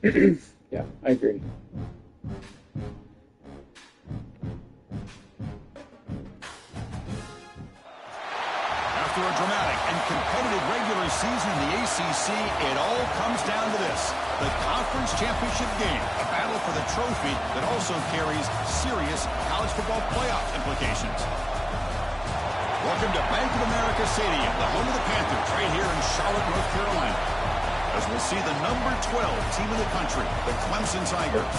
Yeah, I agree. After a dramatic and competitive regular season in the ACC, it all comes down to this: the conference championship game, a battle for the trophy that also carries serious college football playoff implications. Welcome to Bank of America Stadium, the home of the Panthers, right here in Charlotte, North Carolina, as we'll see the number 12 team in the country, the Clemson Tigers,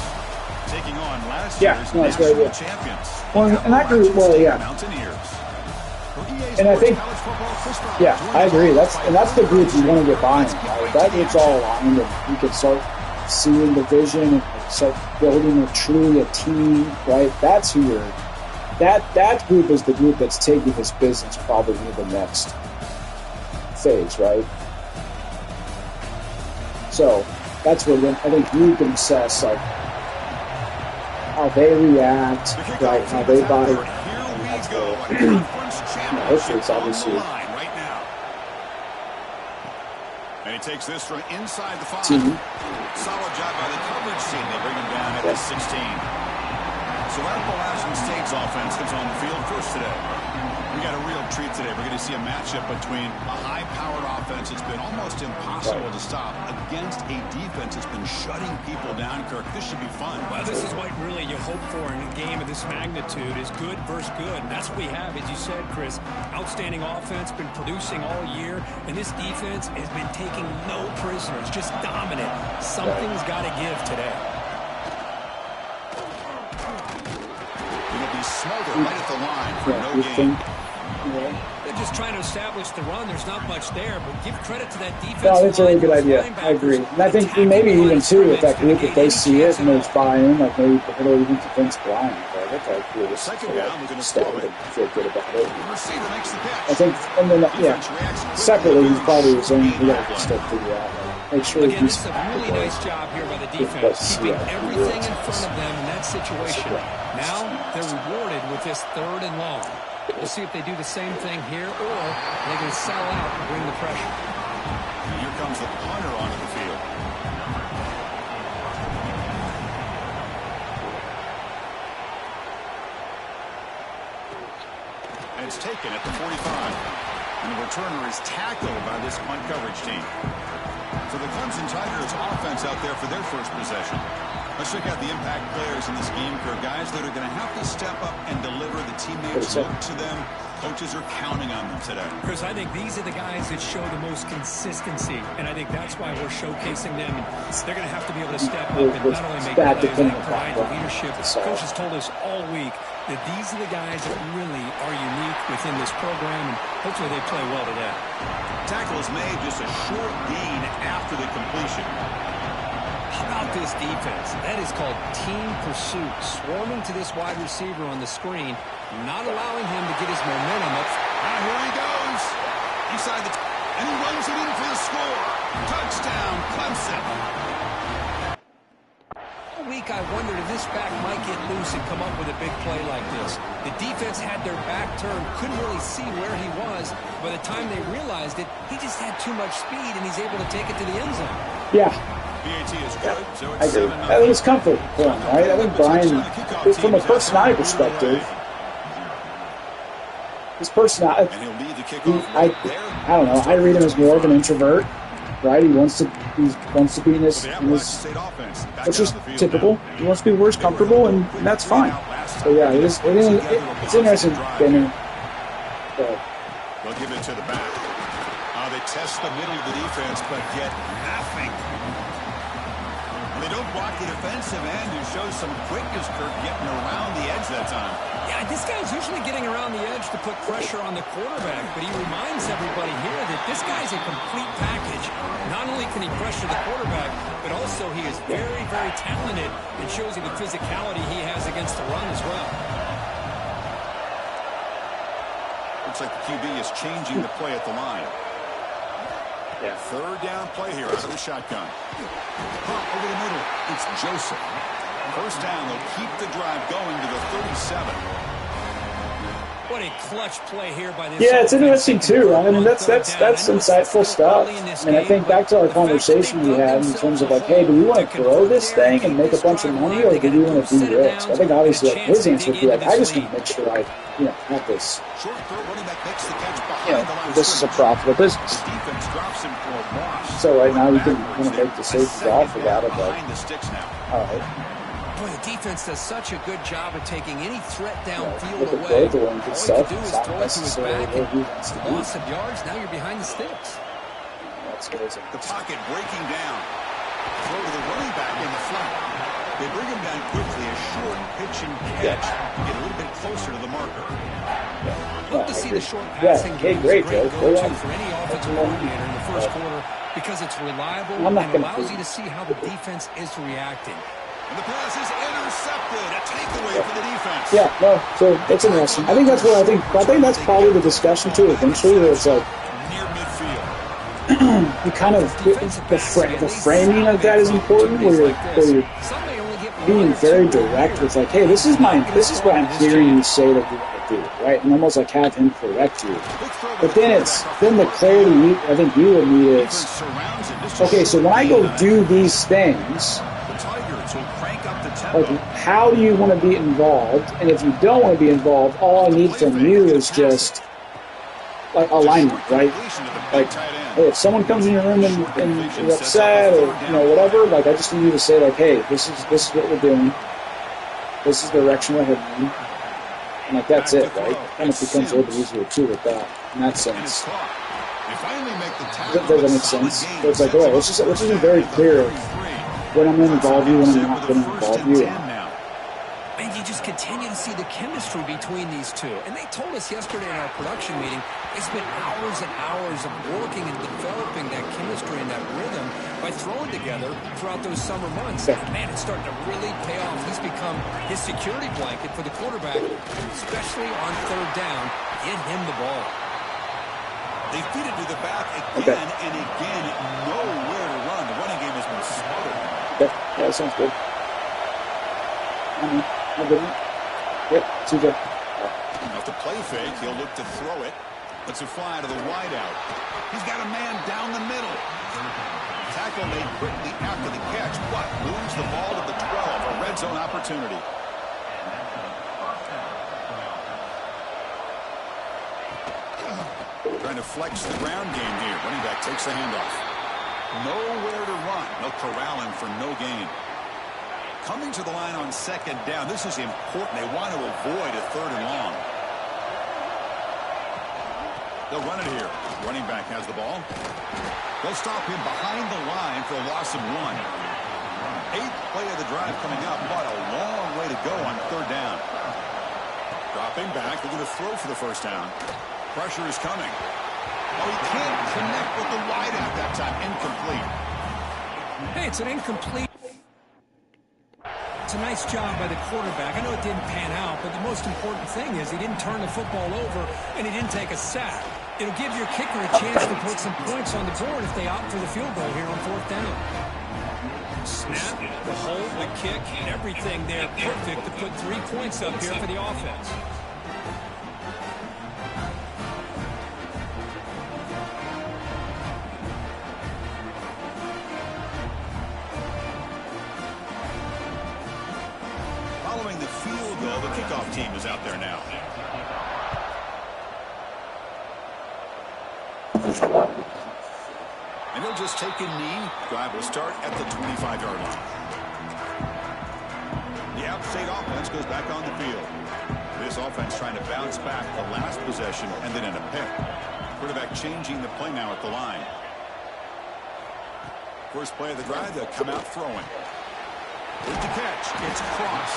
taking on last year's national champions, well, and that group, Mountaineers. And I think, yeah, I agree. That's the group you want to get buying. Right? That group's all aligned, and you can start seeing the vision and start building truly a team. Right? That's who you're. That group is the group that's taking this business probably to the next phase. Right? So that's where I think you can assess like how they react, right? How they buy. Hopefully it's obviously right now. And he takes this from inside the 5. Solid job by the coverage team. They bring him down at the 16. So Appalachian State's offense comes on the field first today. We got a real treat today. We're going to see a matchup between a high-powered offense that's been almost impossible to stop against a defense that's been shutting people down. Kirk, this should be fun. Well, this is what really you hope for in a game of this magnitude is good versus good. And that's what we have, as you said, Chris. Outstanding offense, been producing all year. And this defense has been taking no prisoners, just dominant. Something's got to give today. It'll be Smolder right at the line for no gain. They're just trying to establish the run. There's not much there, but give credit to that defense. No, that's a really good idea. I agree. And I think maybe even, too, with that group, if they see it and there's buy-in, like maybe it'll even convince Brian. Like, okay, cool, this is a step and feel good about it. I think, and then, separately, he's probably his own, we got to still figure out. Make sure Again, this is a really nice job here by the defense, keeping everything in front of them in that situation. Now, they're rewarded with this 3rd and long. We'll see if they do the same thing here, or they can sell out and bring the pressure. And here comes the punter onto the field. And it's taken at the 45. And the returner is tackled by this punt coverage team. So the Clemson Tigers offense out there for their first possession. Let's check out the impact players in this game, Kirk. Guys that are going to have to step up and deliver. The teammates look to them. Coaches are counting on them today. Chris, I think these are the guys that show the most consistency, and I think that's why we're showcasing them. And they're going to have to be able to step up and not only make plays, but provide the leadership. Coaches told us all week that these are the guys that really are unique within this program, and hopefully they play well today. Tackle is made just a short gain after the completion. How about this defense? That is called team pursuit. Swarming to this wide receiver on the screen, not allowing him to get his momentum up. And here he goes. Inside the and he runs it in for the score. Touchdown, Clemson. All week I wondered if this back might get loose and come up with a big play like this. The defense had their back turned, couldn't really see where he was. By the time they realized it, he just had too much speed, and he's able to take it to the end zone. Yeah. PAT is good, so I agree. I think it's comfort for him, right? I think Brian, from a personality perspective, his personality, I don't know, I read him as more of an introvert, right? He wants to be in his which is typical. He wants to be where he's comfortable, and that's fine. So yeah, it's interesting. They'll give it to the back. They test the middle of the defense, but get nothing. They don't block the defensive end, who shows some quickness, Kirk, getting around the edge that time. Yeah, this guy's usually getting around the edge to put pressure on the quarterback, but he reminds everybody here that this guy's a complete package. Not only can he pressure the quarterback, but also he is very, very talented and shows you the physicality he has against the run as well. Looks like the QB is changing the play at the line. Yeah. 3rd down play here out of the shotgun. Pop over the middle. It's Joseph. 1st down. They'll keep the drive going to the 37. Well, What a clutch play here by this. Yeah, it's interesting too. I mean, that's insightful stuff. And I think back to our conversation we had in terms of like, hey, do we want to grow this thing and make a bunch of money, or do we want to de-risk? I think obviously like, his answer would be like, I just want to make sure I, have this. This is a profitable business. So right now you can make decisions off of that. All right. Boy, the defense does such a good job of taking any threat downfield away. All you do is throw it to his back and lost some yards. Now you're behind the sticks. That's crazy. The pocket breaking down. Throw to the running back in the flat. They bring him down quickly. A short pitch and catch. Get a little bit closer to the marker. Love to see the short passing game. Great, Joe. Go-to for any offensive coordinator in the first quarter because it's reliable and allows you to see how the defense is reacting. And the pass is intercepted. A takeaway for the defense. Yeah, no, so it's interesting. I think that's what I think that's probably the discussion too eventually, where it's like near midfield. You kind of the framing of that is important, where you're being very direct with like, hey, this is what I'm hearing you say that you want to do, right? And almost like have him correct you. But then the clarity I think you would need is, okay, so when I go do these things, like, how do you want to be involved? And if you don't want to be involved, all I need from you is just like alignment, right? Like, hey, if someone comes in your room and you're upset or whatever, like I just need you to say like, hey, this is what we're doing. This is the direction we're heading. And like that's it, right? And it becomes a little bit easier too with that in that sense. Does that make sense? So it's like, oh, let's just be very clear of when I'm going to involve you, when I'm not going to involve you. And you just continue to see the chemistry between these two. And they told us yesterday in our production meeting, they spent hours and hours of working and developing that chemistry and that rhythm by throwing together throughout those summer months. And man, it's starting to really pay off. He's become his security blanket for the quarterback, especially on third down. Get him the ball. They feed it to the back again and again. Nowhere to run. The running game has been smothered. Yeah, that sounds good. Yep, CJ. Off the play fake, he'll look to throw it. Let's it fly to the wideout. He's got a man down the middle. Tackle made quickly after the catch, but moves the ball to the 12. A red zone opportunity. Trying to flex the ground game here. Running back takes the handoff. Nowhere to run. No corralling for no gain. Coming to the line on second down. This is important. They want to avoid a third and long. They'll run it here. Running back has the ball. They'll stop him behind the line for a loss of 1. 8th play of the drive coming up, but a long way to go on third down. Dropping back. They're going to throw for the first down. Pressure is coming. Oh, he can't connect with the wideout that time. Incomplete. Hey, it's an incomplete. It's a nice job by the quarterback. I know it didn't pan out, but the most important thing is he didn't turn the football over and he didn't take a sack. It'll give your kicker a chance to put some points on the board if they opt for the field goal here on fourth down. Snap, the hold, the kick, everything there perfect to put 3 points up here for the offense. Following the field goal, the kickoff team is out there now. And he'll just take a knee. Drive will start at the 25-yard line. The out-state offense goes back on the field. This offense trying to bounce back the last possession and then in a pick. Quarterback changing the play now at the line. First play of the drive, they'll come out throwing. With the catch, it's Cross.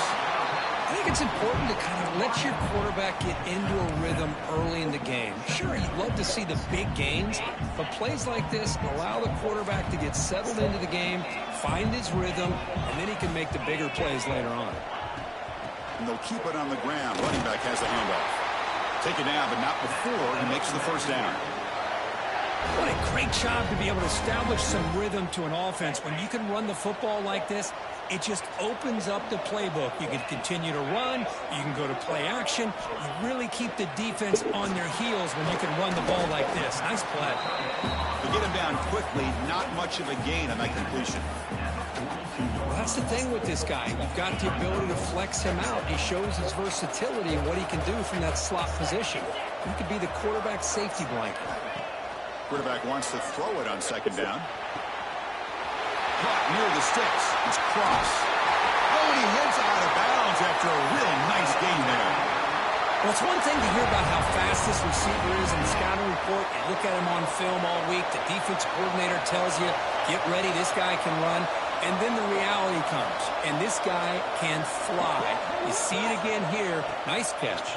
I think it's important to kind of let your quarterback get into a rhythm early in the game. Sure, you'd love to see the big gains, but plays like this allow the quarterback to get settled into the game, find his rhythm, and then he can make the bigger plays later on. And they'll keep it on the ground. Running back has the handoff. Take it down, but not before he makes the first down. What a great job to be able to establish some rhythm to an offense. When you can run the football like this, it just opens up the playbook. You can continue to run. You can go to play action. You really keep the defense on their heels when you can run the ball like this. Nice play. To get him down quickly, not much of a gain on that completion. Well, that's the thing with this guy. You've got the ability to flex him out. He shows his versatility and what he can do from that slot position. He could be the quarterback safety blanket. Quarterback wants to throw it on second down. Caught near the sticks. It's Cross. Oh, and he heads out of bounds after a really nice gain there. Well, it's one thing to hear about how fast this receiver is in the scouting report. You look at him on film all week. The defense coordinator tells you, get ready, this guy can run. And then the reality comes, and this guy can fly. You see it again here. Nice catch.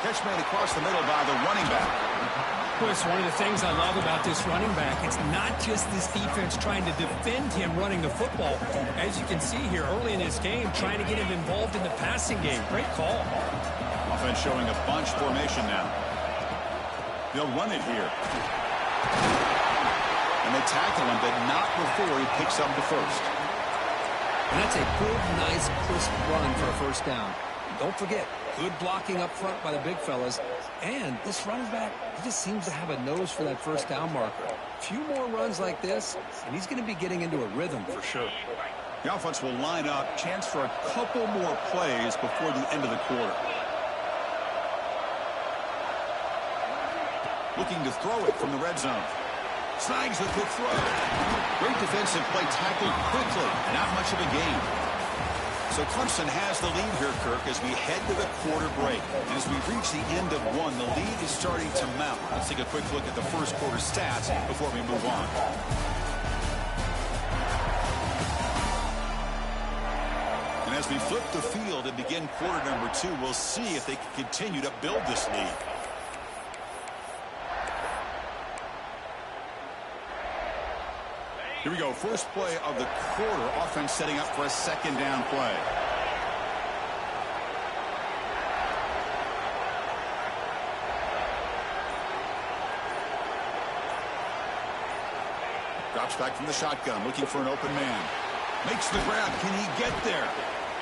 Catch made across the middle by the running back. Well, it's one of the things I love about this running back. It's not just this defense trying to defend him running the football. As you can see here early in this game, trying to get him involved in the passing game. Great call. Offense showing a bunch formation now. They'll run it here. And they tackle him, but not before he picks up the first. And that's a good, nice, crisp run for a first down. Don't forget, good blocking up front by the big fellas. And this running back, he just seems to have a nose for that first down marker. A few more runs like this, and he's going to be getting into a rhythm for sure. The offense will line up. Chance for a couple more plays before the end of the quarter. Looking to throw it from the red zone. Snags the quick throw. Great defensive play, tackled quickly. Not much of a gain. So Clemson has the lead here, Kirk, as we head to the quarter break. And as we reach the end of one, the lead is starting to mount. Let's take a quick look at the first quarter stats before we move on. And as we flip the field and begin quarter number 2, we'll see if they can continue to build this lead. Here we go, first play of the quarter. Offense setting up for a second down play. Drops back from the shotgun, looking for an open man. Makes the grab. Can he get there?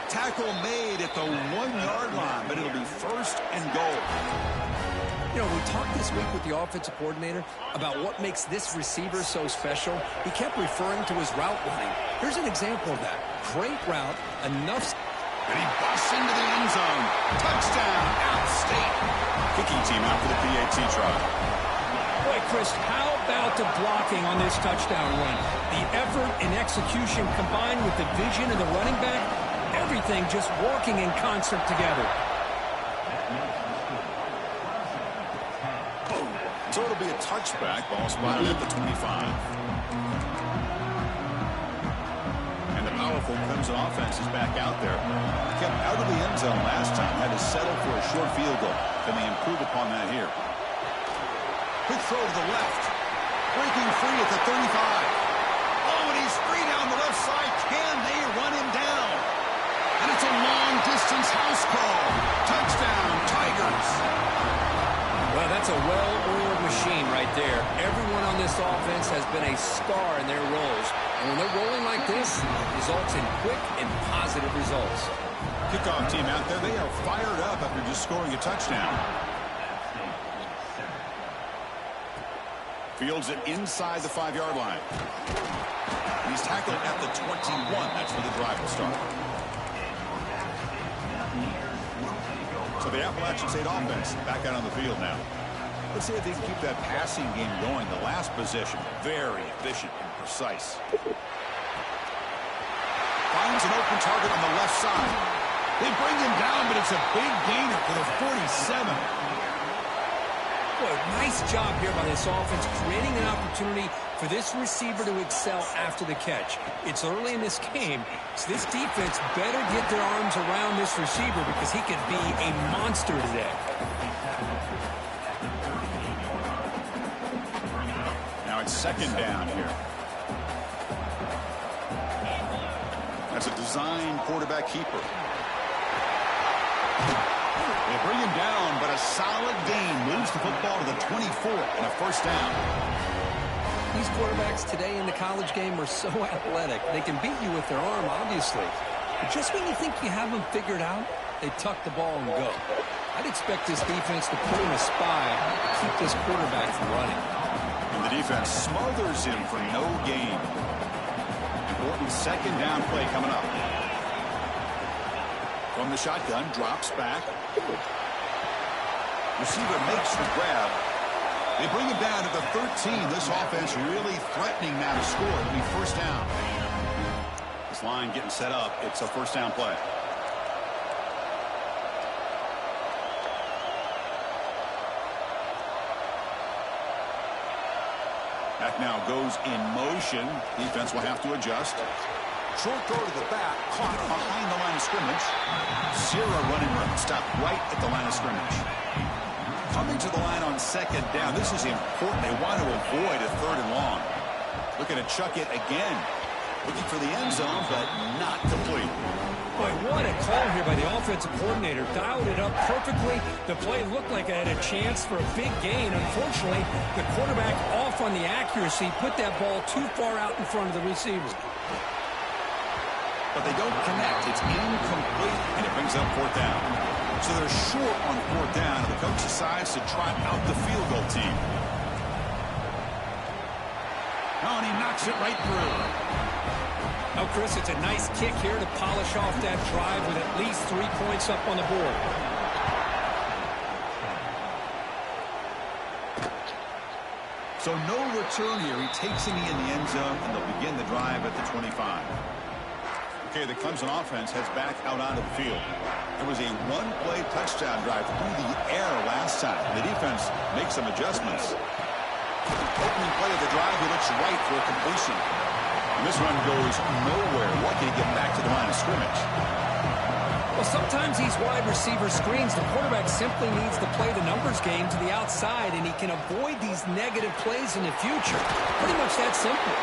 Tackle made at the 1-yard line, but it'll be first and goal. You know, we talked this week with the offensive coordinator about what makes this receiver so special. He kept referring to his route running. Here's an example of that. Great route, enough. And he busts into the end zone. Touchdown, Outstate. Kicking team out for the PAT try. Boy, Chris, how about the blocking on this touchdown run? The effort and execution combined with the vision of the running back, everything just working in concert together. So it'll be a touchback. Ball spotted at the 25. And the powerful Clemson offense is back out there. Kept out of the end zone last time. Had to settle for a short field goal. Can they improve upon that here? Quick throw to the left. Breaking free at the 35. Oh, and he's free down the left side. Can they run him down? And it's a long-distance house call. Touchdown, Tigers. Well, that's a well-oiled machine right there. Everyone on this offense has been a star in their roles. And when they're rolling like this, it results in quick and positive results. Kickoff team out there, they are fired up after just scoring a touchdown. Fields it inside the 5-yard line. He's tackled at the 21. That's where the drive will start. So the Appalachian State offense back out on the field now. Let's see if they can keep that passing game going. The last possession, very efficient and precise. Finds an open target on the left side. They bring him down, but it's a big gainer for the 47. Boy, nice job here by this offense, creating an opportunity for this receiver to excel after the catch. It's early in this game, so this defense better get their arms around this receiver because he could be a monster today. Now it's second down here. That's a design quarterback keeper. They bring him down, but a solid gain moves the football to the 24 and a first down. These quarterbacks today in the college game are so athletic. They can beat you with their arm, obviously. But just when you think you have them figured out, they tuck the ball and go. I'd expect this defense to put in a spy to keep this quarterback from running. And the defense smothers him for no gain. Important second down play coming up. From the shotgun, drops back. Receiver makes the grab. They bring him down to the 13. This offense really threatening now to score. It'll be first down. This line getting set up. It's a first down play. Back now goes in motion. Defense will have to adjust. Short throw to the back. Caught behind the line of scrimmage. Zero running run. Stopped right at the line of scrimmage. Coming to the line on second down. This is important. They want to avoid a third and long. Looking to chuck it again. Looking for the end zone, but not complete. Boy, what a call here by the offensive coordinator. Dialed it up perfectly. The play looked like it had a chance for a big gain. Unfortunately, the quarterback off on the accuracy, put that ball too far out in front of the receiver. But they don't connect. It's incomplete, and it brings up fourth down. So they're short on fourth down, and the coach decides to trot out the field goal team. Oh, and he knocks it right through. Oh, Chris, it's a nice kick here to polish off that drive with at least 3 points up on the board. So no return here. He takes him in the end zone, and they'll begin the drive at the 25. Okay, the Clemson offense heads back out onto the field. There was a one-play touchdown drive through the air last time. The defense makes some adjustments. Opening play of the drive, he looks right for a completion. And this one goes nowhere. Lucky to get back to the line of scrimmage. Well, sometimes these wide receiver screens, the quarterback simply needs to play the numbers game to the outside, and he can avoid these negative plays in the future. Pretty much that simple.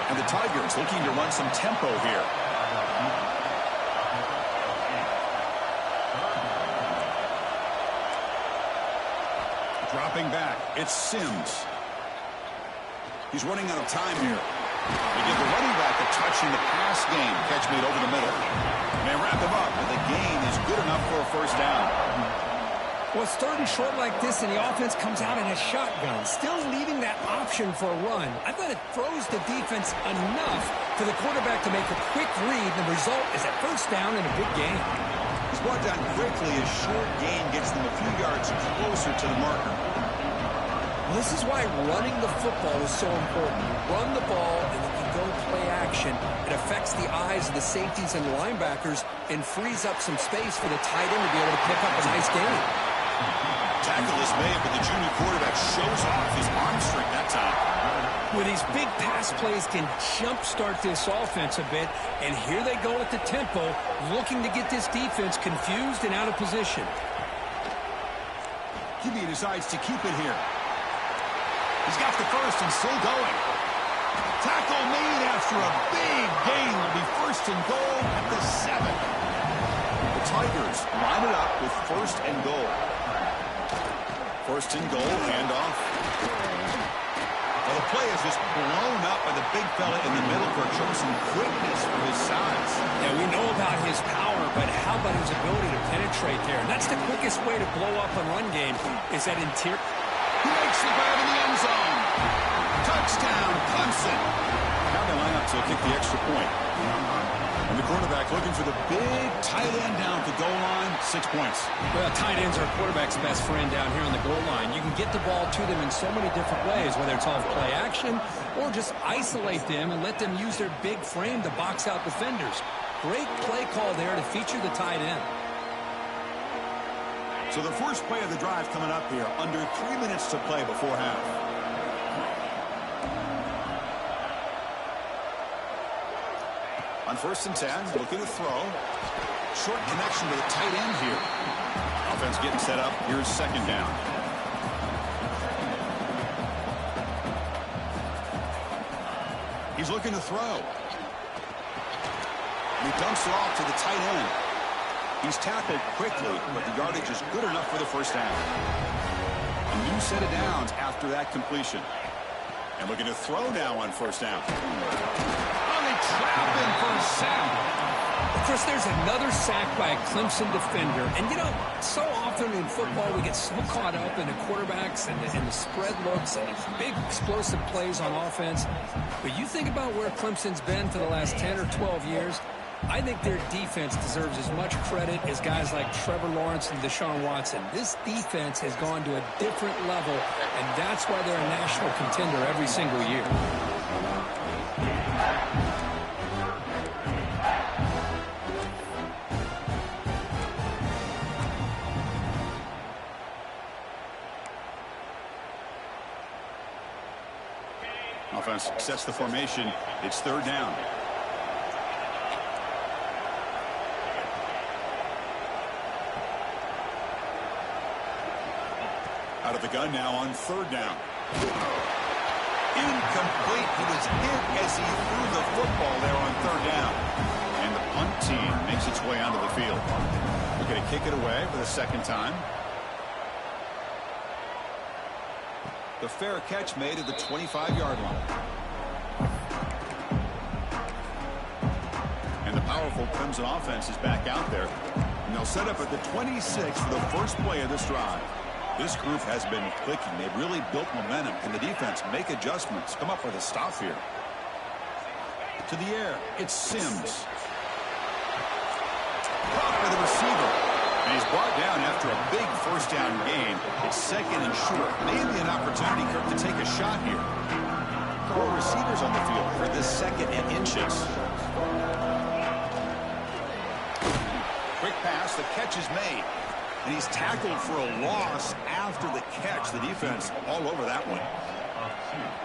And the Tigers looking to run some tempo here. Dropping back, it's Sims. He's running out of time here. They give the running back a touch in the pass game. Catch made over the middle. And they wrap him up, and the gain is good enough for a first down. Well, starting short like this, and the offense comes out in a shotgun, still leaving that option for a run. I thought it throws the defense enough for the quarterback to make a quick read. The result is a first down and a big gain. He's brought down quickly. A short gain gets them a few yards closer to the marker. Well, this is why running the football is so important. You run the ball, and then you go play action. It affects the eyes of the safeties and the linebackers and frees up some space for the tight end to be able to pick up a nice gain. Tackle is made, but the junior quarterback shows off his arm strength that time. Well, these big pass plays can jumpstart this offense a bit, and here they go at the tempo, looking to get this defense confused and out of position. QB decides to keep it here. He's got the first and still going. Tackle made after a big gain. Will be first and goal at the 7. The Tigers line it up with first and goal. First and goal, handoff. Well, the play is just blown up by the big fella in the middle for showing some quickness for his size. Yeah, we know about his power, but how about his ability to penetrate there? And that's the quickest way to blow up a run game is that interior. He makes the grab in the end zone. Touchdown, Clemson. Now they line up to kick the extra point. And the quarterback looking for the big tight end down at the goal line. 6 points. Well, tight ends are a quarterback's best friend down here on the goal line. You can get the ball to them in so many different ways, whether it's off play action or just isolate them and let them use their big frame to box out defenders. Great play call there to feature the tight end. So the first play of the drive coming up here, under 3 minutes to play before half. On first and 10, looking to throw. Short connection to the tight end here. Offense getting set up. Here's second down. He's looking to throw. He dumps it off to the tight end. He's tackled quickly, but the yardage is good enough for the first down. A new set of downs after that completion. And looking to throw now on first down. On the trap in for a sack. Chris, there's another sack by a Clemson defender. And, you know, so often in football we get so caught up in the quarterbacks and the spread looks and the big explosive plays on offense. But you think about where Clemson's been for the last 10 or 12 years, I think their defense deserves as much credit as guys like Trevor Lawrence and Deshaun Watson. This defense has gone to a different level, and that's why they're a national contender every single year. Offense sets the formation. It's third down. Out of the gun now on third down. Incomplete. He was hit as he threw the football there on third down. And the punt team makes its way onto the field. We're going to kick it away for the second time. The fair catch made at the 25-yard line. And the powerful Clemson offense is back out there. And they'll set up at the 26 for the first play of this drive. This group has been clicking. They've really built momentum. Can the defense make adjustments? Come up with a stop here. To the air. It's Sims. Caught by the receiver. And he's brought down after a big first down gain. It's second and short. Maybe an opportunity, Kirk, to take a shot here. 4 receivers on the field for this second and inches. Quick pass. The catch is made. And he's tackled for a loss after the catch. The defense all over that one.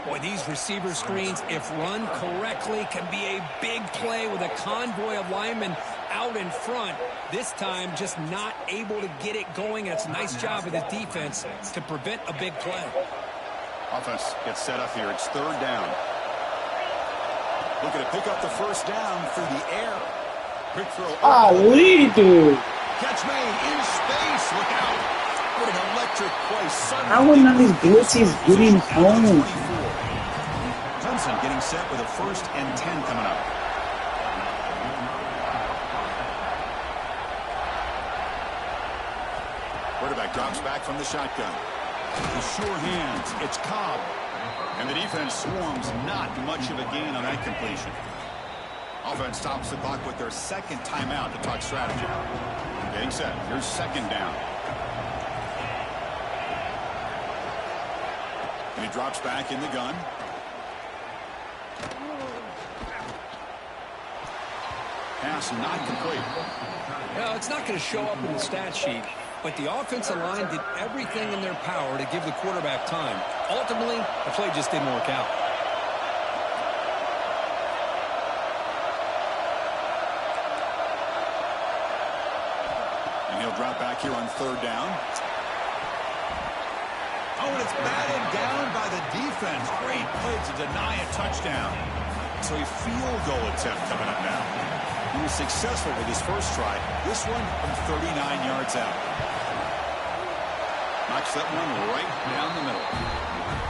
Boy, these receiver screens, if run correctly, can be a big play with a convoy of linemen out in front. This time, just not able to get it going. It's a nice job of the defense to prevent a big play. Offense gets set up here. It's third down. Looking to pick up the first down through the air. Quick throw. Lead, dude. Catch made in space. Look out. What an electric play. How are none of these blitzes getting home? Clemson getting set with a 1st and 10 coming up. Quarterback drops back from the shotgun. With sure hands, it's Cobb. And the defense swarms. Not much of a gain on that completion. Offense stops the clock with their second timeout to talk strategy. Getting set. Here's second down. And he drops back in the gun. Pass not complete. Well, it's not going to show up in the stat sheet, but the offensive line did everything in their power to give the quarterback time. Ultimately, the play just didn't work out. Drop back here on third down. Oh, and it's batted down by the defense. Great play to deny a touchdown. So a field goal attempt coming up now. He was successful with his first try. This one from 39 yards out. Knocks that one right down the middle.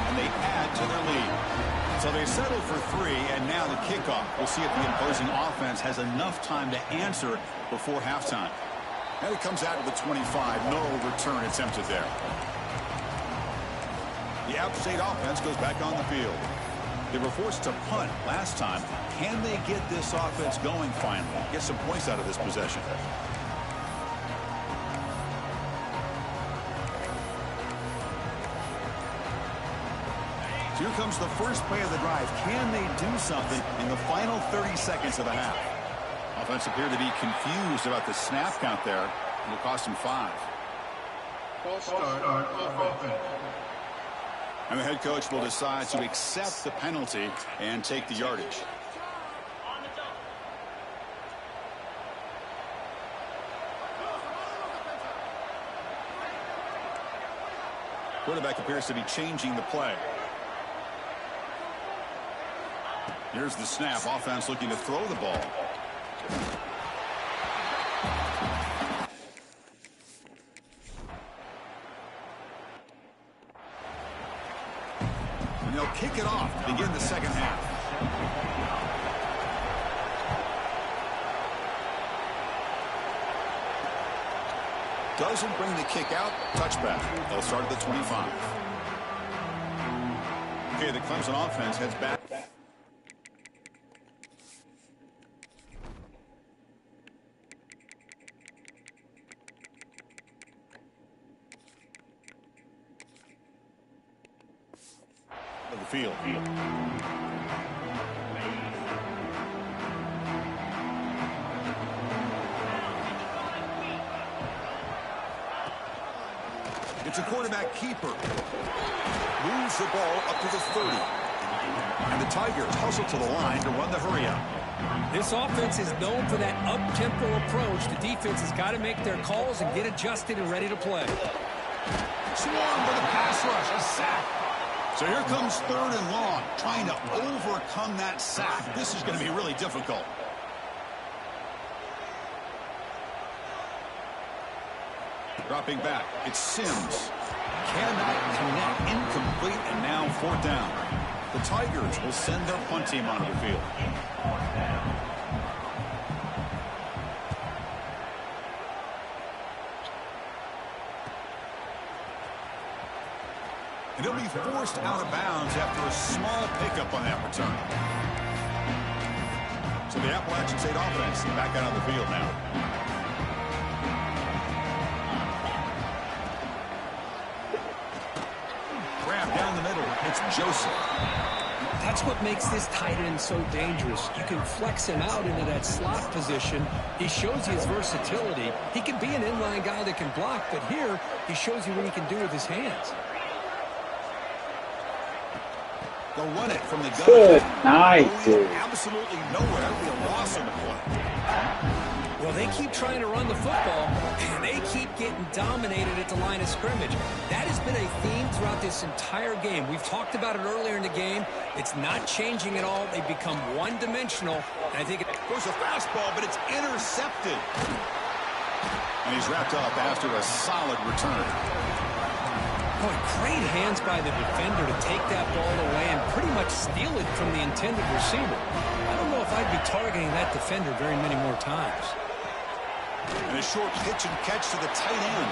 And they add to their lead. So they settle for 3, and now the kickoff. We'll see if the opposing offense has enough time to answer before halftime. And it comes out of the 25. No return attempted there. The App State offense goes back on the field. They were forced to punt last time. Can they get this offense going finally? Get some points out of this possession. Here comes the first play of the drive. Can they do something in the final 30 seconds of the half? Offense appeared to be confused about the snap count there. It will cost him 5. And the head coach will decide to accept the penalty and take the yardage. Quarterback appears to be changing the play. Here's the snap. Offense looking to throw the ball. and they'll kick it off to begin the second half. Doesn't bring the kick out. Touchback. They'll start at the 25. Okay, the Clemson offense heads back. Of the field. It's a quarterback keeper. Moves the ball up to the 30. And the Tigers hustle to the line to run the hurry up. This offense is known for that up-tempo approach. The defense has got to make their calls and get adjusted and ready to play. Swarm for the pass rush. A sack. So here comes 3rd and long, trying to overcome that sack. This is going to be really difficult. Dropping back, it's Sims. Cannot connect, incomplete, and now 4th down. The Tigers will send their punt team onto the field. And he'll be forced out of bounds after a small pickup on that return. So the Appalachian State offense back out on the field now. Down the middle, it's Joseph. That's what makes this tight end so dangerous. You can flex him out into that slot position. He shows you his versatility. He can be an inline guy that can block, but here he shows you what he can do with his hands. They'll run it from the gun. Good night, dude. Absolutely nowhere. It'll be a loss on the play. Well, they keep trying to run the football, and they keep getting dominated at the line of scrimmage. That has been a theme throughout this entire game. We've talked about it earlier in the game. It's not changing at all. They've become one-dimensional. And I think it goes a fastball, but it's intercepted. And he's wrapped up after a solid return. Boy, great hands by the defender to take that ball away and pretty much steal it from the intended receiver. I don't know if I'd be targeting that defender very many more times. And a short pitch and catch to the tight end.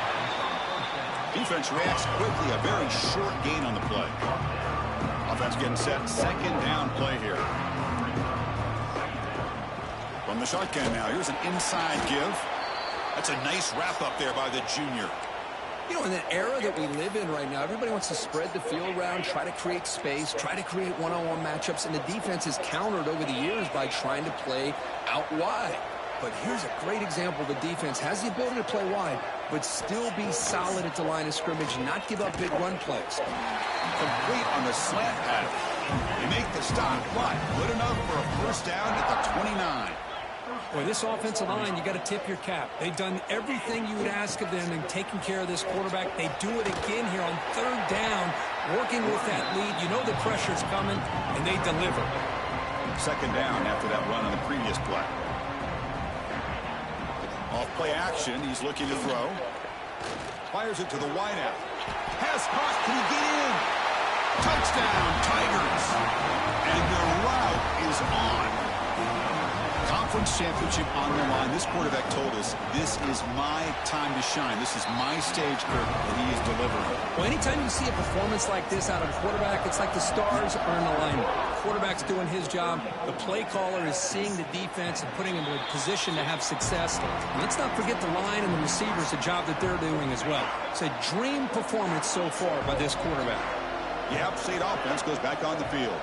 Defense reacts quickly. A very short gain on the play. Offense getting set. 2nd down play here. From the shotgun now. Here's an inside give. That's a nice wrap up there by the junior. You know, in the era that we live in right now, everybody wants to spread the field around, try to create space, try to create one-on-one matchups, and the defense has countered over the years by trying to play out wide. But here's a great example. The defense has the ability to play wide, but still be solid at the line of scrimmage, not give up big run plays. Complete on the slant pattern. They make the stop, but good enough for a 1st down at the 29. Boy, this offensive line, you got to tip your cap. They've done everything you would ask of them in taking care of this quarterback. They do it again here on 3rd down, working with that lead. You know the pressure's coming, and they deliver. 2nd down after that run on the previous play. Off play action, he's looking to throw. Fires it to the wideout. Pass caught, can he get in? Touchdown, Tigers. And the route is on. Conference championship on the line. This quarterback told us, this is my time to shine. This is my stage curve, and he is delivering. Well, anytime you see a performance like this out of a quarterback, it's like the stars are in alignment. Quarterback's doing his job. The play caller is seeing the defense and putting him in a position to have success. And let's not forget the line and the receivers, the job that they're doing as well. It's a dream performance so far by this quarterback. The App State offense goes back on the field.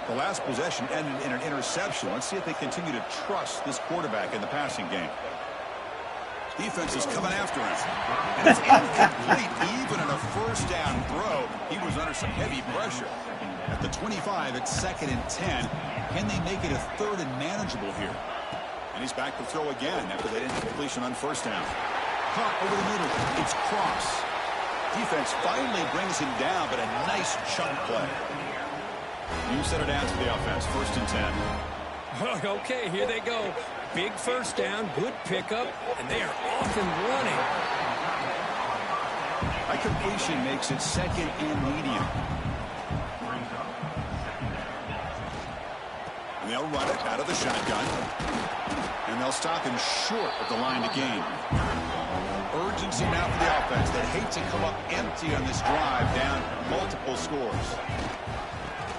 The last possession ended in an interception. Let's see if they continue to trust this quarterback in the passing game. Defense is coming after him. And it's incomplete. Even in a 1st down throw, he was under some heavy pressure. At the 25, it's 2nd and 10. Can they make it a 3rd and manageable here? And he's back to throw again after that incompletion on 1st down. Caught over the middle. It's Cross. Defense finally brings him down, but a nice chunk play. You set it down to the offense. 1st and 10. Okay, here they go. Big 1st down, good pickup, and they are off and running. That completion makes it 2nd and medium. And they'll run it out of the shotgun. And they'll stop him short of the line to gain. Urgency now for the offense. They hate to come up empty on this drive, down multiple scores.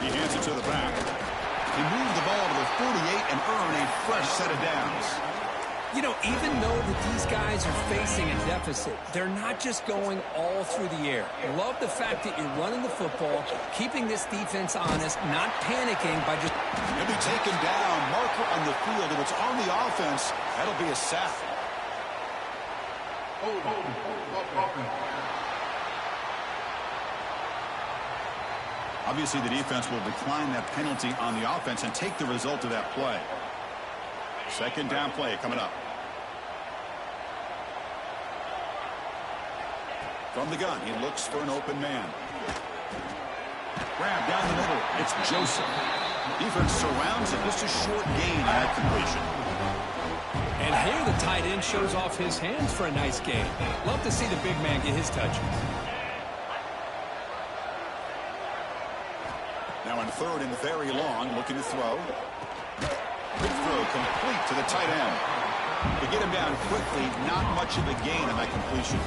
He hands it to the back. He moves the ball to the 48 and earn a fresh set of downs. You know, even though that these guys are facing a deficit, they're not just going all through the air. Love the fact that you're running the football, keeping this defense honest, not panicking by just... He'll be taken down, marker on the field. If it's on the offense, that'll be a sack. Obviously, the defense will decline that penalty on the offense and take the result of that play. Second down play coming up. From the gun, he looks for an open man. Grab down the middle. It's Joseph. Defense surrounds it. Just a short gain on that completion. And here the tight end shows off his hands for a nice gain. Love to see the big man get his touches. Now on third and very long, looking to throw. Quick throw complete to the tight end. To get him down quickly, not much of a gain on that completion.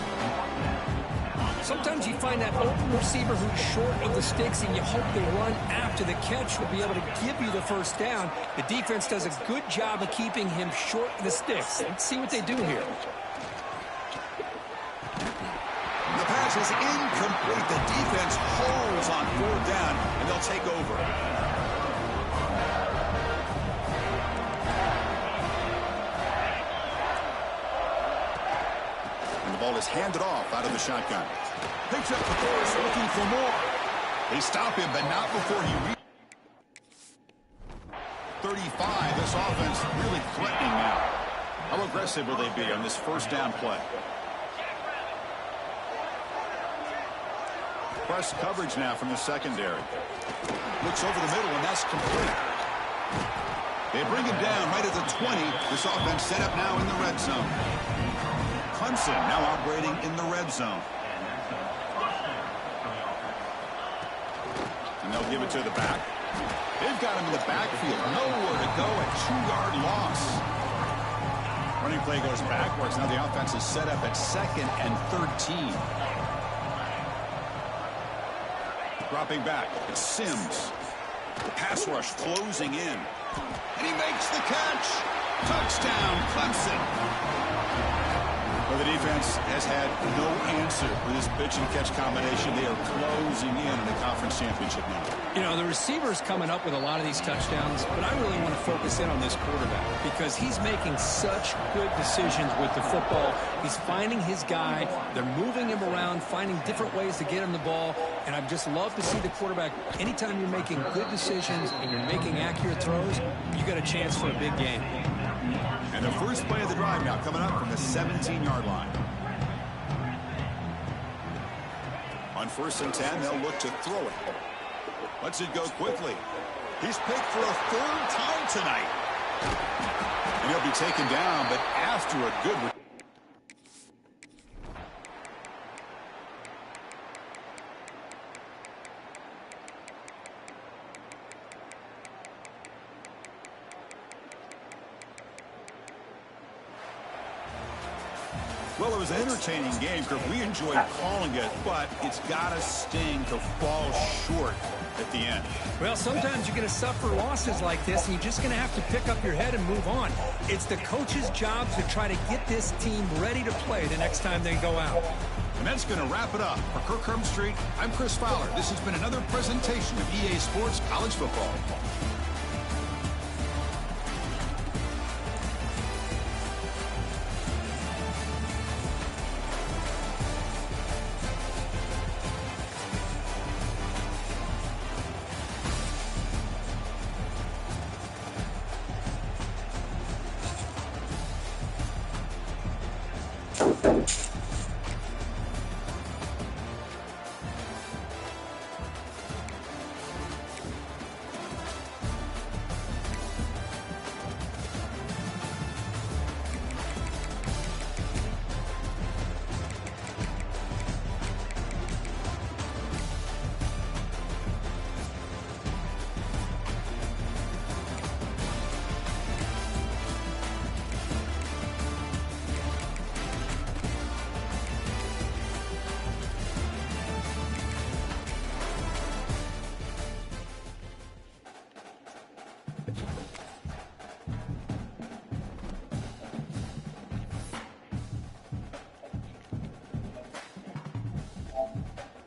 Sometimes you find that open receiver who's short of the sticks, and you hope the run after the catch will be able to give you the first down. The defense does a good job of keeping him short of the sticks. Let's see what they do here. The pass is incomplete. The defense holds on fourth down, and they'll take over. And the ball is handed off out of the shotgun. Picks up the course, looking for more. They stop him, but not before he reaches 35. This offense really threatening now. How aggressive will they be on this first down play? Press coverage now from the secondary. Looks over the middle, and that's complete. They bring him down right at the 20. This offense set up now in the red zone. Clemson now operating in the red zone. And they'll give it to the back. They've got him in the backfield. Nowhere to go. A 2-yard loss. Running play goes backwards. Now the offense is set up at 2nd and 13. Dropping back. It's Sims. The pass rush closing in. And he makes the catch. Touchdown, Clemson. Well, the defense has had no answer for this pitch and catch combination. They are closing in on the conference championship now. You know, the receiver's coming up with a lot of these touchdowns, but I really want to focus in on this quarterback because he's making such good decisions with the football. He's finding his guy. They're moving him around, finding different ways to get him the ball, and I'd just love to see the quarterback. Anytime you're making good decisions and you're making accurate throws, you got a chance for a big game. And the first play of the drive now coming up from the 17-yard line. On 1st and 10, they'll look to throw it. Lets it go quickly. He's picked for a 3rd time tonight. And he'll be taken down, but after a good... Well, it was an entertaining game, Kirk. We enjoyed calling it, but it's got to sting to fall short at the end. Well, sometimes you're going to suffer losses like this, and you're just going to have to pick up your head and move on. It's the coach's job to try to get this team ready to play the next time they go out. And that's going to wrap it up. For Kirk Street, I'm Chris Fowler. This has been another presentation of EA Sports College Football.